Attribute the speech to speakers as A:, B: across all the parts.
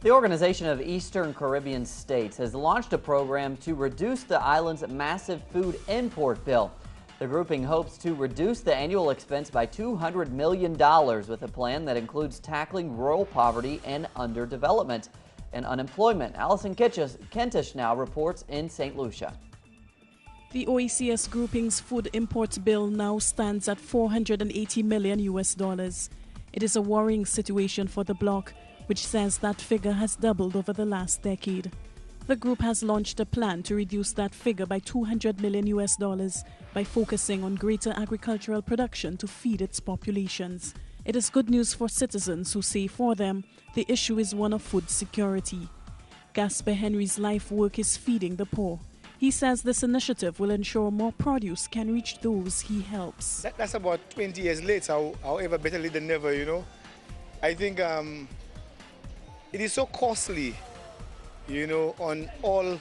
A: The Organization of Eastern Caribbean States has launched a program to reduce the island's massive food import bill. The grouping hopes to reduce the annual expense by $200 million with a plan that includes tackling rural poverty and underdevelopment and unemployment. Allison Kentish now reports in St. Lucia.
B: The OECS grouping's food import bill now stands at $480 million US. It is a worrying situation for the bloc, which says that figure has doubled over the last decade. The group has launched a plan to reduce that figure by $200 million US by focusing on greater agricultural production to feed its populations. It is good news for citizens who say for them, the issue is one of food security. Gasper Henry's life work is feeding the poor. He says this initiative will ensure more produce can reach those he helps.
C: That's about 20 years later, however, better late than never, I think it is so costly, on all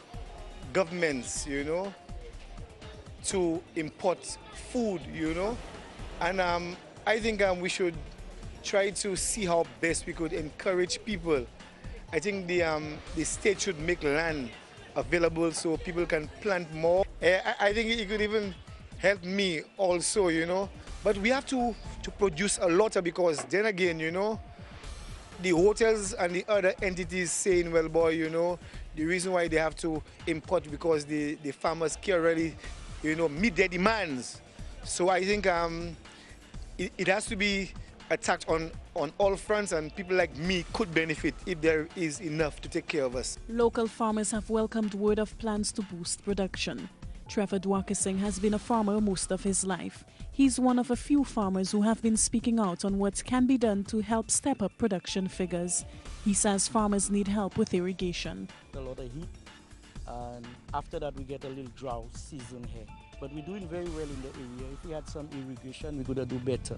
C: governments, to import food, And I think we should try to see how best we could encourage people. I think the state should make land available so people can plant more. I think it could even help me also, But we have to produce a lot because then again, the hotels and the other entities saying, well, boy, the reason why they have to import because the farmers can't really, meet their demands. So I think it has to be attacked on all fronts, and people like me could benefit if there is enough to take care of us.
B: Local farmers have welcomed word of plans to boost production. Trevor Dwakising has been a farmer most of his life. He's one of a few farmers who have been speaking out on what can be done to help step up production figures. He says farmers need help with irrigation.
D: A lot of heat, and after that we get a little drought season here. But we're doing very well in the area. If we had some irrigation, we could do better.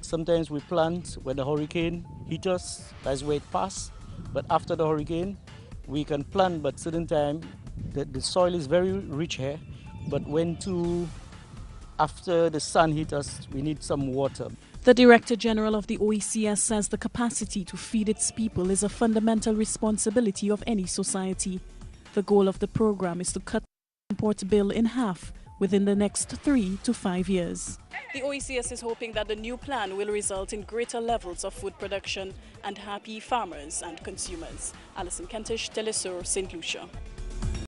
D: Sometimes we plant when the hurricane hit us, that's where it passed. But after the hurricane, we can plant, but certain time the soil is very rich here. But after the sun hit us, we need some water.
B: The Director General of the OECS says the capacity to feed its people is a fundamental responsibility of any society. The goal of the program is to cut the import bill in half within the next 3 to 5 years. The OECS is hoping that the new plan will result in greater levels of food production and happy farmers and consumers. Allison Kentish, Telesur, St. Lucia.